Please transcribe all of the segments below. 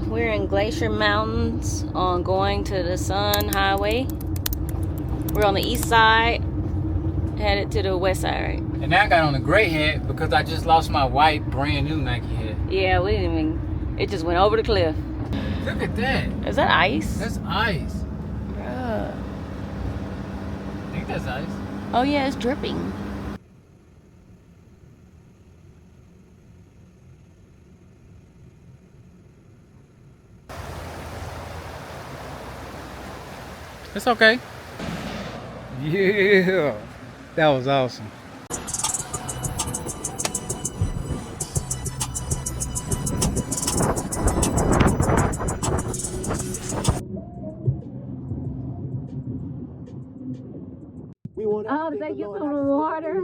We're in Glacier Mountains on going to the Sun Highway. We're on the east side, headed to the west side, right? And now I got on a gray hat because I just lost my white brand new Nike hat. Yeah, we didn't even, it just went over the cliff. Look at that. Is that ice? That's ice. Bruh. I think that's ice. Oh yeah, it's dripping. It's okay. Yeah, that was awesome. Oh, did they get some water?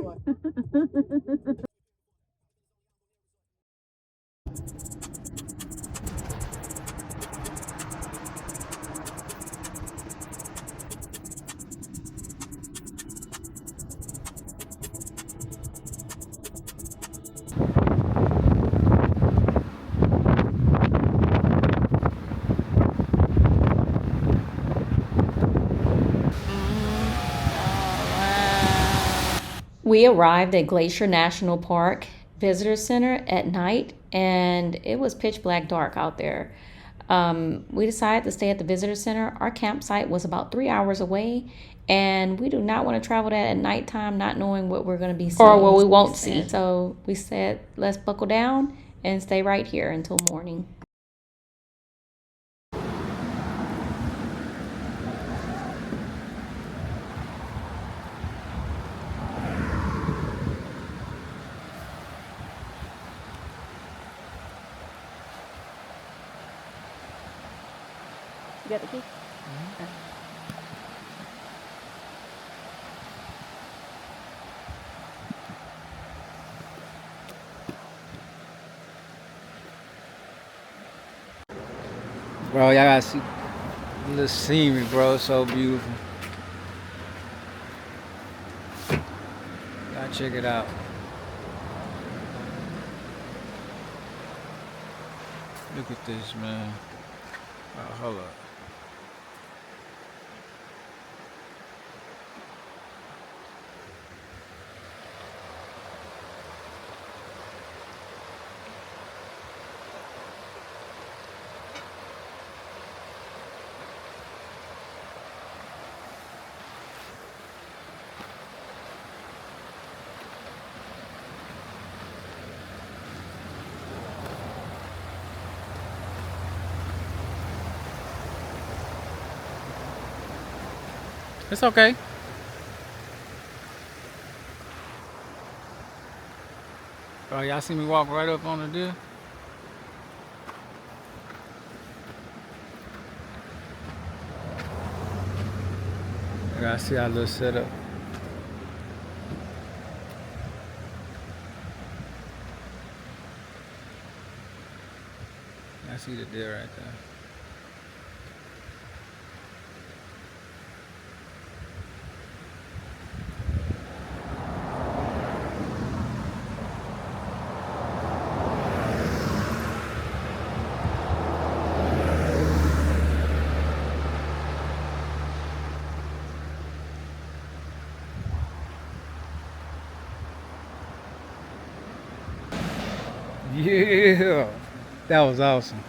We arrived at Glacier National Park Visitor Center at night, and it was pitch black dark out there. We decided to stay at the visitor center. Our campsite was about 3 hours away, and we do not want to travel that at nighttime, not knowing what we're going to be seeing or what we won't see. So we said, let's buckle down and stay right here until morning. You got the key? Mm-hmm. Okay. Bro, y'all gotta see the scenery, bro. It's so beautiful. Gotta check it out. Look at this, man. Oh, hold up. It's okay. Oh, y'all see me walk right up on the deer? I gotta see our little setup. I see the deer right there. Yeah, that was awesome.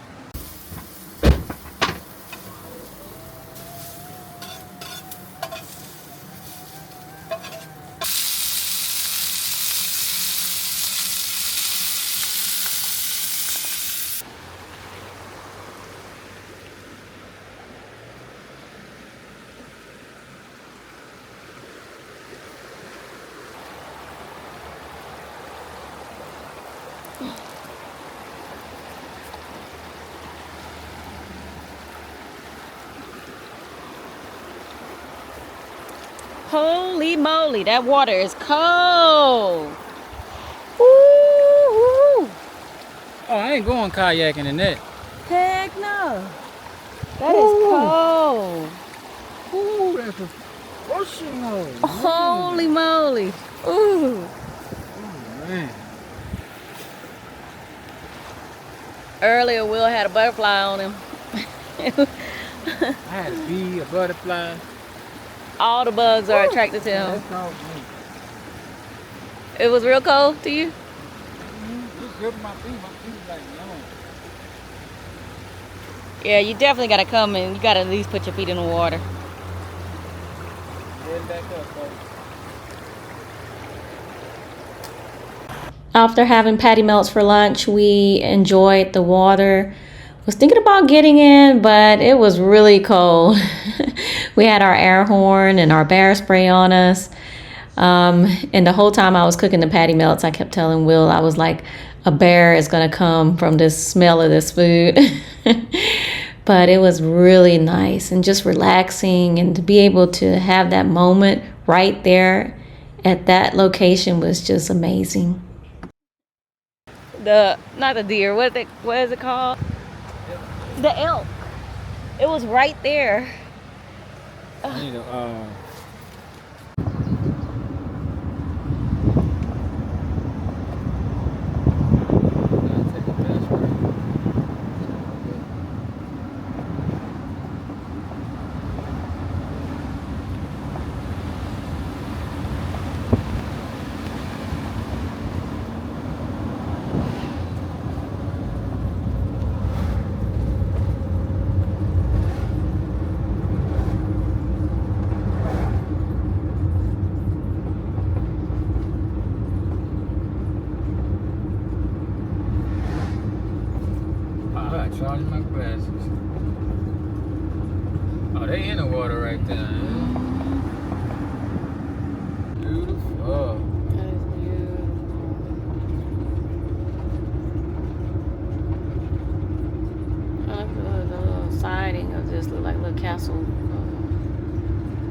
Holy moly, that water is cold. Ooh. Oh, I ain't going kayaking in that. Heck no. That is cold. Ooh, that's a ocean hole. Holy moly. Ooh. Oh, man. Earlier, Will had a butterfly on him. I had a bee, a butterfly. All the bugs are attracted to him. That's all me. It was real cold to you? It's good for my feet. My feet is like numb. Yeah, you definitely gotta come and you gotta at least put your feet in the water. Heading back up, folks. After having patty melts for lunch, we enjoyed the water. Was thinking about getting in, but it was really cold. We had our air horn and our bear spray on us. And the whole time I was cooking the patty melts, I kept telling Will, I was like, a bear is gonna come from this smell of this food. But it was really nice and just relaxing, and to be able to have that moment right there at that location was just amazing. Not the deer, what is it called? The elk. It was right there. I need to, take a fast break. I gotta charge my glasses. Oh, they in the water right there. Huh? Beautiful. That is beautiful. I look at the little siding of this, look like little castle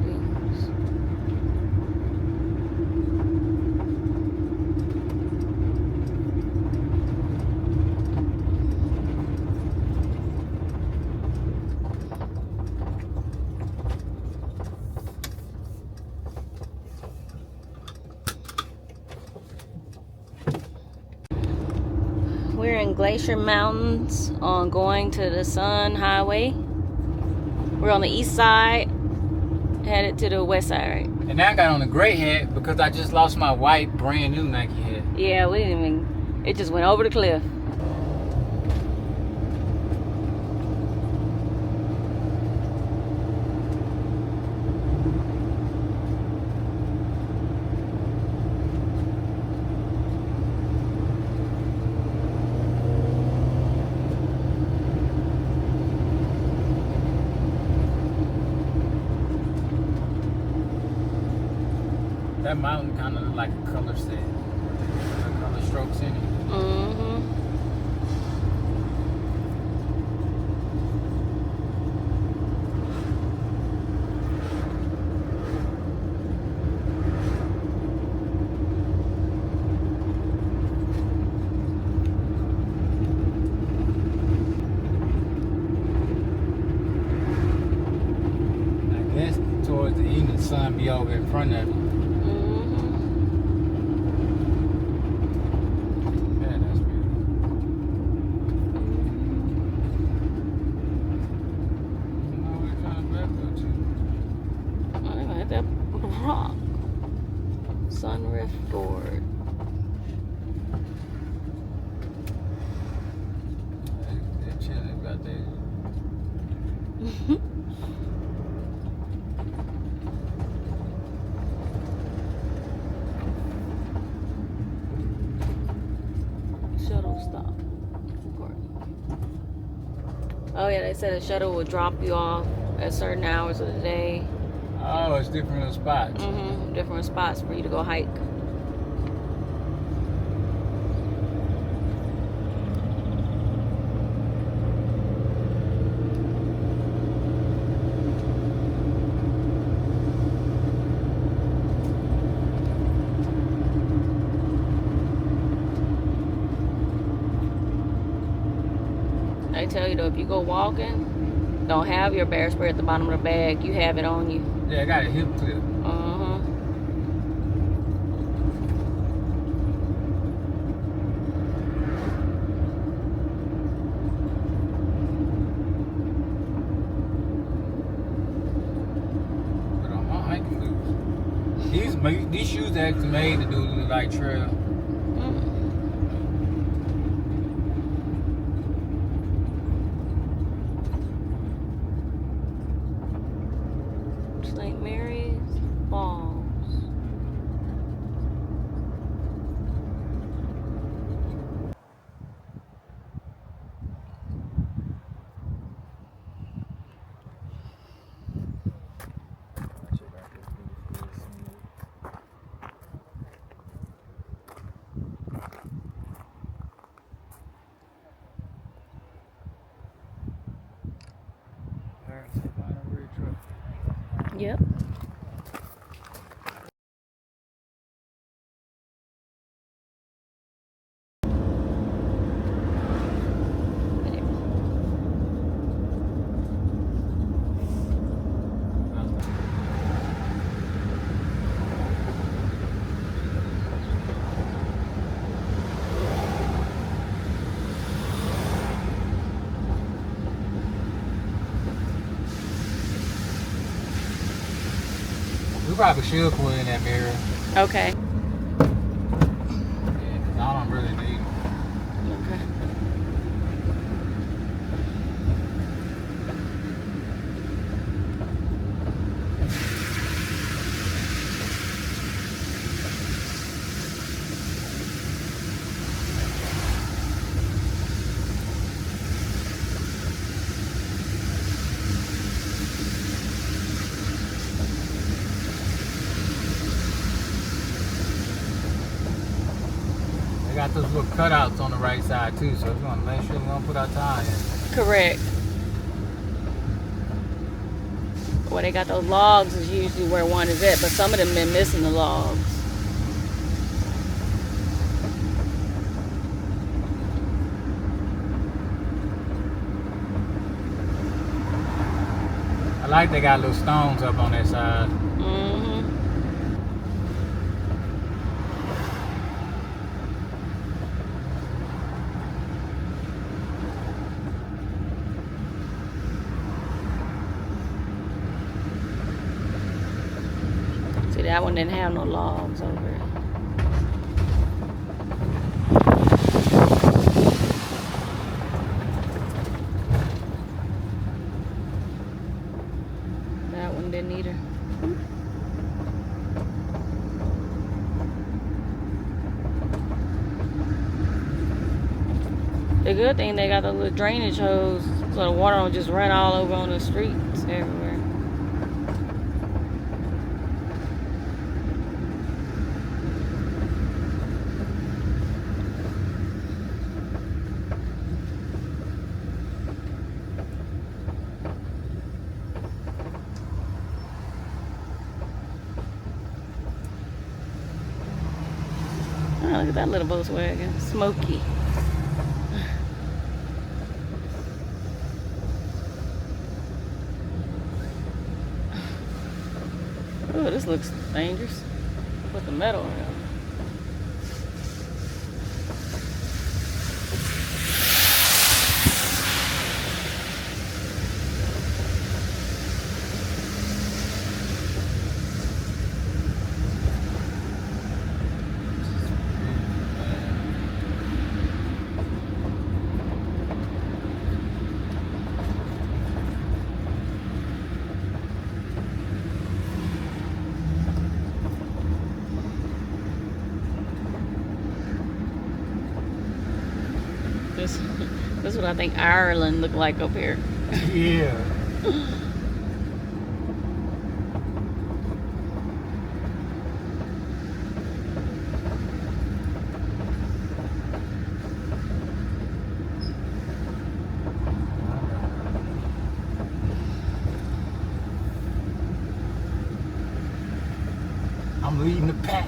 things. We're in Glacier Mountains on going to the Sun Highway. We're on the east side, headed to the west side, right? And now I got on a gray hat because I just lost my white brand new Nike hat. Yeah, we didn't even, it just went over the cliff. That mountain kind of look like a color set. Color strokes in it. Mm-hmm. I guess towards the evening, the sun be over in front of it. Yeah, that's beautiful. No, we're trying to back up to. Oh, they're gonna hit that rock. Sunrift Ford. They're chilling. They got their. Shuttle stop. Oh yeah, they said a shuttle will drop you off at certain hours of the day. Oh, it's different little spots. Mm-hmm. Different spots for you to go hike. They tell you though, if you go walking, don't have your bear spray at the bottom of the bag. You have it on you. Yeah, I got a hip clip. Uh-huh. But these shoes are actually made to do like trail. St. Mary's Falls. Yep. We probably should put in that mirror. Okay. Yeah, 'cause I don't really need it. Okay. They got those little cutouts on the right side too, so we're gonna make sure we don't put our tire in. Correct. Where they got those logs is usually where one is at, but some of them been missing the logs. I like they got little stones up on that side. Mm-hmm. See, that one didn't have no logs over it. That one didn't either. The good thing, they got the little drainage hose so the water don't just run all over on the streets everywhere. Oh, look at that little Volkswagen. Smoky. Oh, this looks dangerous. Put the metal around. This is what I think Ireland looked like up here. Yeah. I'm leading the pack.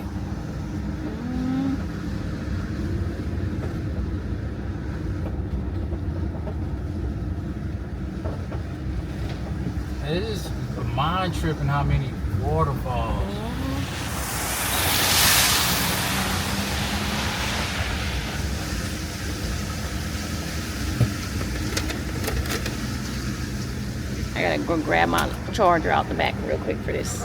It is mind tripping how many waterfalls. I gotta go grab my charger out the back real quick for this.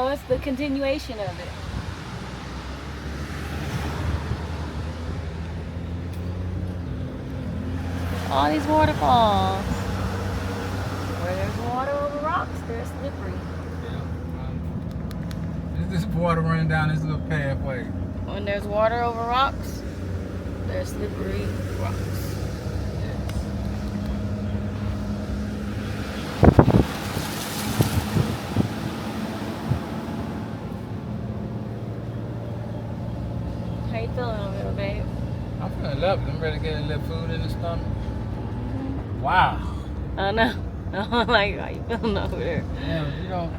No, it's the continuation of it. All these waterfalls. Where there's water over rocks, they're slippery. Yeah. There's this water running down this little pathway. When there's water over rocks, they're slippery rocks. How you feeling over there, babe? I'm feeling lovely. I'm ready to get a little food in the stomach. Wow. I know. I'm like, how you feeling over there? Yeah, you know.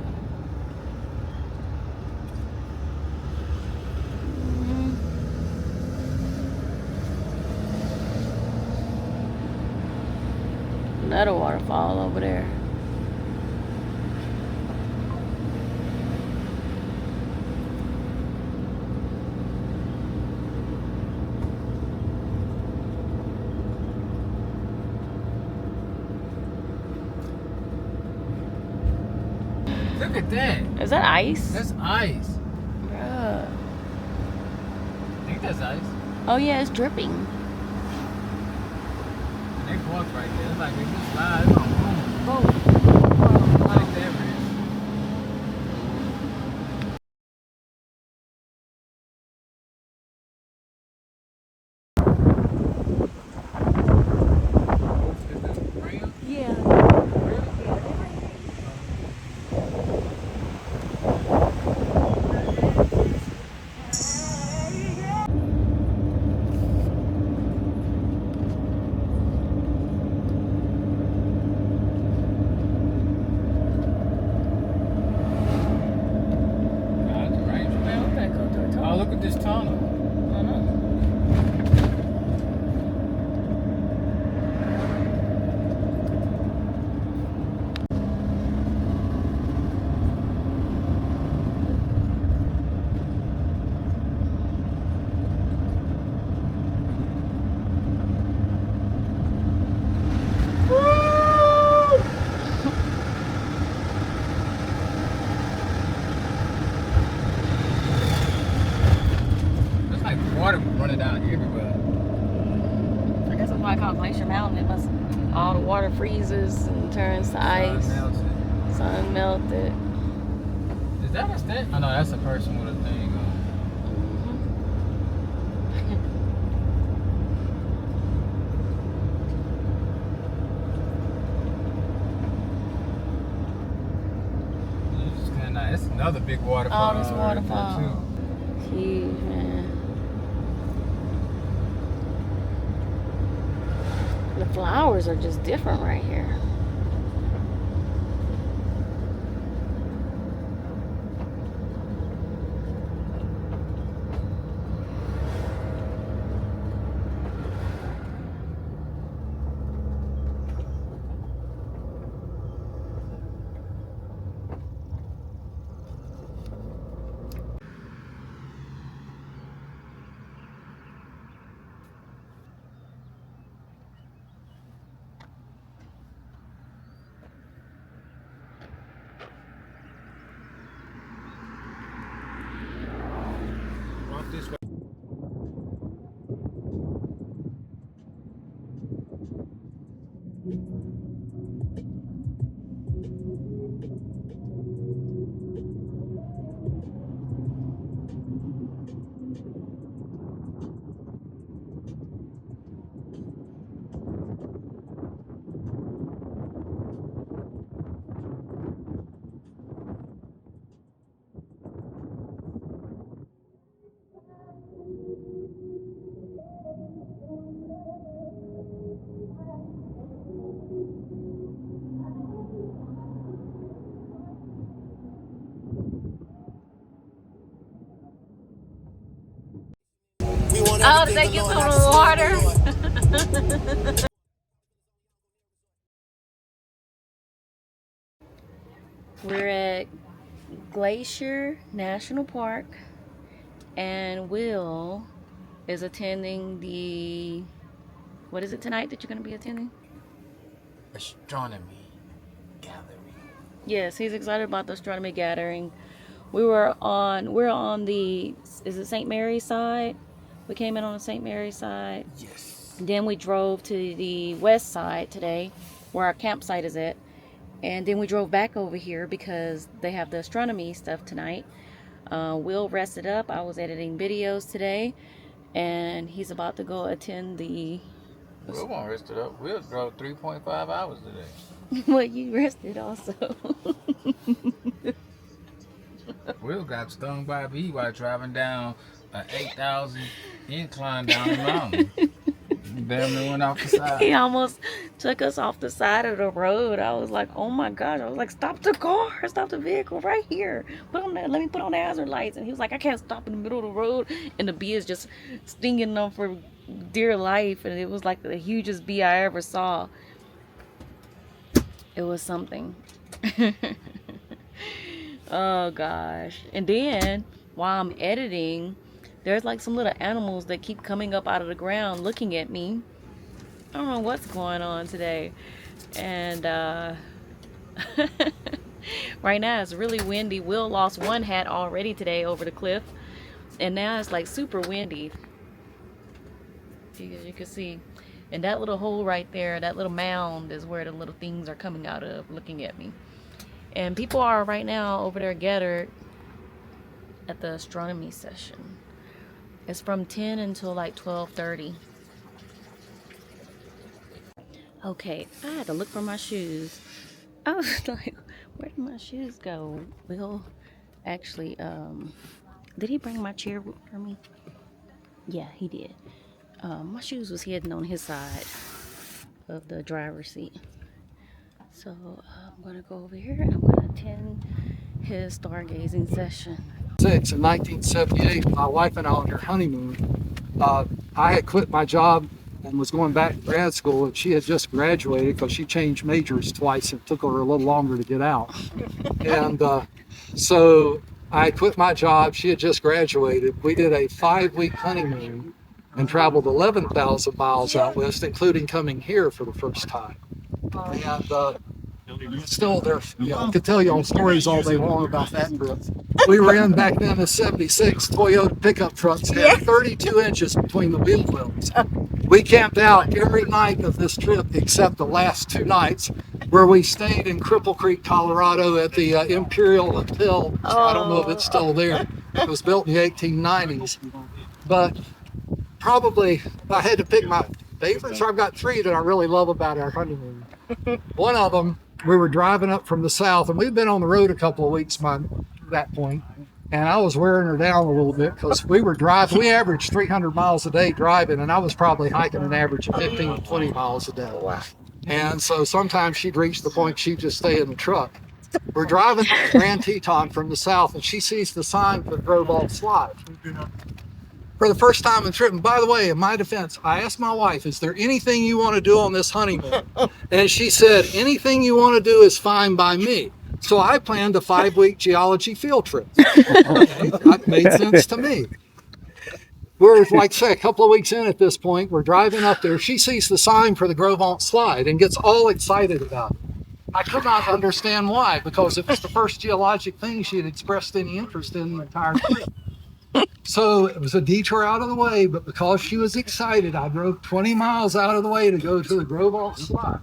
Another waterfall over there. Look at that. Is that ice? That's ice. Bruh. I think that's ice. Oh yeah, it's dripping. And they parked right there. It's like they just slide. It's on boom. Boom. Like that, man. Is this real? Yeah. Oh, look at this tunnel. It's like water running down everywhere. I guess that's why I call Glacier Mountain. It must, all the water freezes and turns to ice. Sun melted. Is that a stand? Oh no, that's a person with a thing on. It's another big waterfall. Oh, this waterfall. Huge, man. The flowers are just different right here. Walk this way. Oh, did they get some of the water? We're at Glacier National Park, and Will is attending the, what is it tonight that you're going to be attending? Astronomy gathering. Yes, he's excited about the astronomy gathering We're on the, is it St. Mary's side? We came in on the St. Mary's side. Yes. Then we drove to the west side today, where our campsite is at. And then we drove back over here because they have the astronomy stuff tonight. Will rested up. I was editing videos today, and he's about to go attend the. Will won't rest it up. Will drove 3.5 hours today. Well, you rested also. Will got stung by a bee while driving down an 8,000 incline down the mountain. Damn near went off the side. He almost took us off the side of the road. I was like, oh my gosh. I was like, stop the car, stop the vehicle right here. Let me put on the hazard lights. And he was like, I can't stop in the middle of the road. And the bee is just stinging them for dear life. And it was like the hugest bee I ever saw. It was something. Oh gosh. And then while I'm editing, there's like some little animals that keep coming up out of the ground looking at me. I don't know what's going on today. And right now it's really windy. Will lost one hat already today over the cliff. And now it's like super windy. As you can see. And that little hole right there, that little mound is where the little things are coming out of looking at me. And people are right now over there gathered at the astronomy session. It's from 10 until like 12:30. Okay, I had to look for my shoes. I was like, where did my shoes go? Will actually, did he bring my chair for me? Yeah, he did. My shoes was hidden on his side of the driver's seat. So I'm gonna go over here and I'm gonna attend his stargazing session. In 1978, my wife and I on her honeymoon. I had quit my job and was going back to grad school, and she had just graduated because she changed majors twice. It took her a little longer to get out. And so I quit my job. She had just graduated. We did a 5-week honeymoon and traveled 11,000 miles out west, including coming here for the first time. And still there, I could tell you all stories all day long about that trip. We were in back then a 76 Toyota pickup trucks, had 32 inches between the wheel wells. We camped out every night of this trip except the last 2 nights, where we stayed in Cripple Creek, Colorado at the Imperial Hotel. I don't know if it's still there. It was built in the 1890s. But probably if I had to pick my favorites, I've got 3 that I really love about our honeymoon. One of them, we were driving up from the south, and we'd been on the road a couple of weeks by that point, and I was wearing her down a little bit because we were driving. We averaged 300 miles a day driving, and I was probably hiking an average of 15 to 20 miles a day. And so sometimes she'd reach the point she'd just stay in the truck. We're driving to Grand Teton from the south, and she sees the sign for Grove Slide. For the first time in the trip, and by the way, in my defense, I asked my wife, is there anything you want to do on this honeymoon? And she said, anything you want to do is fine by me. So I planned a 5-week geology field trip. Okay, that made sense to me. We're, like I say, a couple of weeks in at this point. We're driving up there. She sees the sign for the Grove Slide and gets all excited about it. I could not understand why, because it was the first geologic thing she had expressed any interest in the entire trip. So it was a detour out of the way, but because she was excited, I drove 20 miles out of the way to go to the Grove Slide.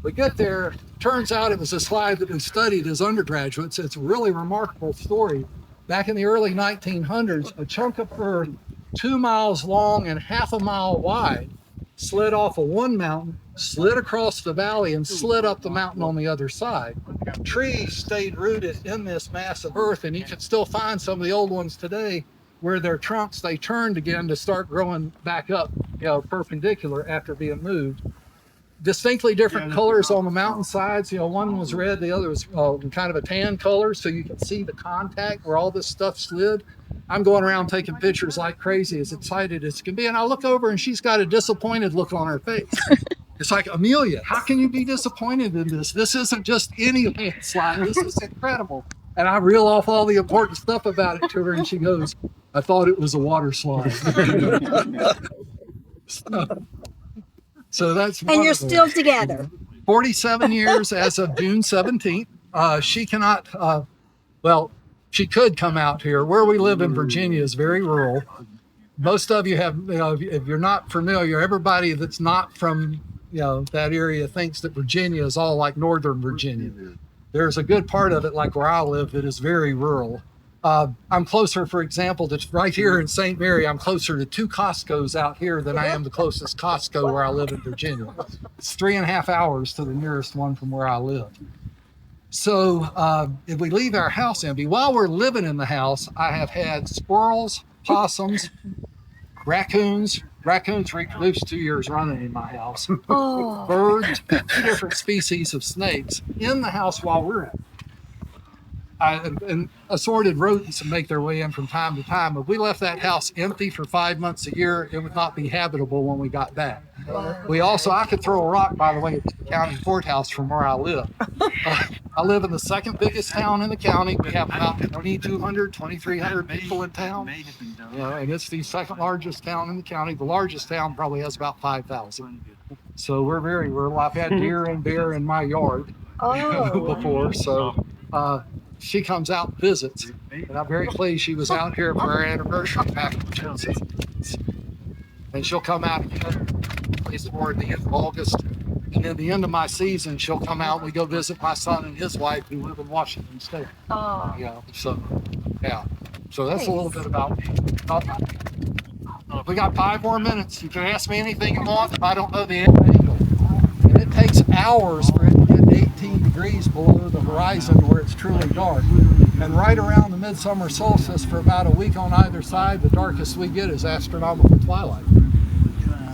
We get there, turns out it was a slide that we studied as undergraduates. It's a really remarkable story. Back in the early 1900s, a chunk of earth 2 miles long and half a mile wide slid off of one mountain, slid across the valley, and slid up the mountain on the other side. Trees stayed rooted in this mass of earth, and you can still find some of the old ones today where their trunks, they turned again to start growing back up, perpendicular after being moved. Distinctly different colors on the mountainsides. One was red, the other was kind of a tan color, so you can see the contact where all this stuff slid. I'm going around taking pictures like crazy, as excited as can be, and I look over and she's got a disappointed look on her face. It's like, Amelia, how can you be disappointed in this? This isn't just any landslide. This is incredible. And I reel off all the important stuff about it to her, and she goes, I thought it was a water slide. So that's and you're still together. 47 years as of June 17th. She cannot, she could come out here. Where we live in Virginia is very rural. Most of you have, if you're not familiar, everybody that's not from, that area thinks that Virginia is all like Northern Virginia. There's a good part of it, like where I live, that is very rural. I'm closer, for example, to right here in St. Mary, I'm closer to 2 Costco's out here than I am the closest Costco where I live in Virginia. It's 3.5 hours to the nearest one from where I live. So if we leave our house empty, while we're living in the house, I have had squirrels, possums, raccoons reproduce 2 years running in my house, birds, 2 different species of snakes in the house while we're in it. And assorted rodents that make their way in from time to time. If we left that house empty for 5 months a year, it would not be habitable when we got back. I could throw a rock, by the way, at the county courthouse from where I live. I live in the second biggest town in the county. We have about 2,200, 2,300 people in town. And it's the second largest town in the county. The largest town probably has about 5,000. So we're very rural. I've had deer and bear in my yard before. So she comes out and visits, and I'm very pleased she was out here for our anniversary back in June. And she'll come out again toward the end of August. And at the end of my season, she'll come out and we go visit my son and his wife who live in Washington State. So that's a little bit about me. We got 5 more minutes. You can ask me anything you want if I don't know the answer. And it takes hours for it to get 18 degrees below the horizon where it's truly dark. And right around the midsummer solstice for about a week on either side, the darkest we get is astronomical twilight.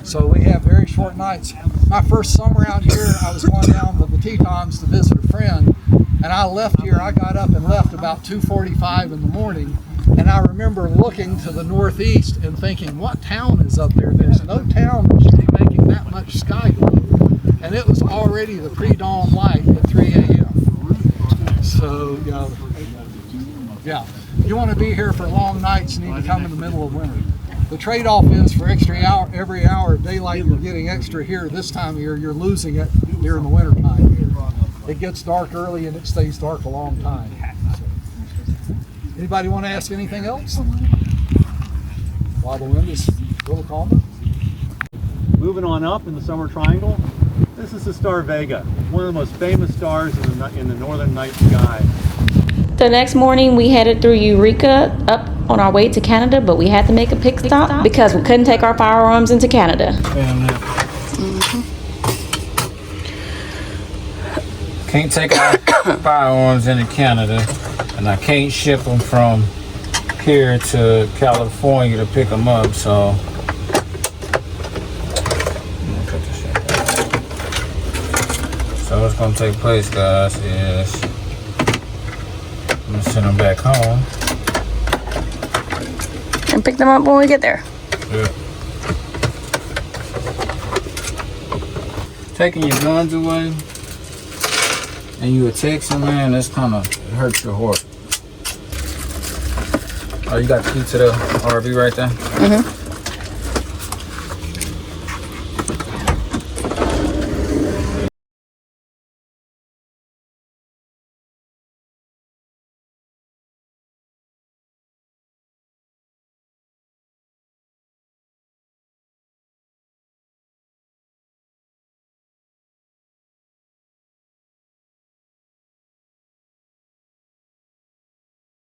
So we have very short nights. My first summer out here, I was going down to the Tetons to visit a friend, and I left here. I got up and left about 2:45 in the morning, and I remember looking to the northeast and thinking, what town is up there? There's no town that should be making that much sky glow. And it was already the pre-dawn light at 3 a.m. So, you want to be here for long nights, you need to come in the middle of winter. The trade-off is for every hour of daylight you're getting extra here this time of year, you're losing it during the winter time here. It gets dark early and it stays dark a long time. So, anybody want to ask anything else? While the wind is a little calmer. Moving on up in the summer triangle, this is the star Vega, one of the most famous stars in the northern night sky. The next morning, we headed through Eureka up on our way to Canada, but we had to make a pit stop because we couldn't take our firearms into Canada. Can't take our firearms into Canada, and I can't ship them from here to California to pick them up, so what's going to take place, guys, is I'm going to send them back home and pick them up when we get there. Yeah. Taking your guns away and you a Texan, man, that's kind of hurts your heart. Oh, you got the key to the RV right there?